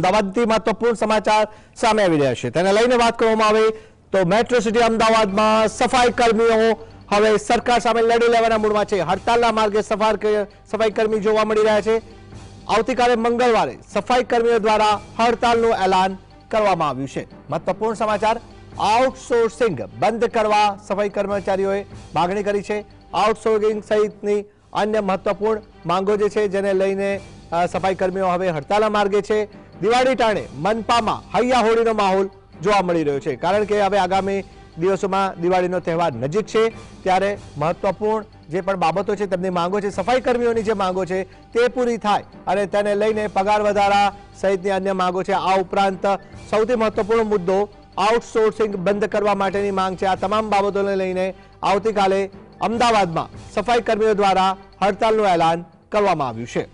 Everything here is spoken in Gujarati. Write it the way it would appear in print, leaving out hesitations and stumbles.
અમદાવાદથી મહત્વપૂર્ણ સમાચાર સામે આવી રહ્યા છે તેને લઈને વાત કરવામાં આવે તો મેટ્રો સિટી અમદાવાદમાં સફાઈ કર્મીઓ હવે સરકાર સામે લડી લેવાના મૂડમાં છે। હડતાલના માર્ગે સફાઈ કર્મી જોવા મળી રહ્યા છે। આવતીકાલે મંગળવારે સફાઈ કર્મીઓ દ્વારા હડતાલનું એલાન કરવામાં આવ્યું છે। મહત્વપૂર્ણ સમાચાર આઉટસોર્સિંગ બંધ કરવા સફાઈ કર્મચારીઓએ માગણી કરી છે। આઉટસોર્સિંગ સહિતની અન્ય મહત્વપૂર્ણ માંગો જે છે જેને લઈને સફાઈ કર્મીઓ હવે હડતાલના માર્ગે છે। દિવાળી ટાણે મનપામાં હૈયા હોળીનો માહોલ જોવા મળી રહ્યો છે કારણ કે હવે આગામી દિવસોમાં દિવાળીનો તહેવાર નજીક છે ત્યારે મહત્વપૂર્ણ જે પણ બાબતો છે તેમની માંગો છે સફાઈ કર્મીઓની જે માંગો છે તે પૂરી થાય અને તેને લઈને પગાર વધારા સહિતની અન્ય માંગો છે। આ ઉપરાંત સૌથી મહત્વપૂર્ણ મુદ્દો આઉટસોર્સિંગ બંધ કરવા માટેની માંગ છે। આ તમામ બાબતોને લઈને આવતીકાલે અમદાવાદમાં સફાઈ કર્મીઓ દ્વારા હડતાલનું એલાન કરવામાં આવ્યું છે।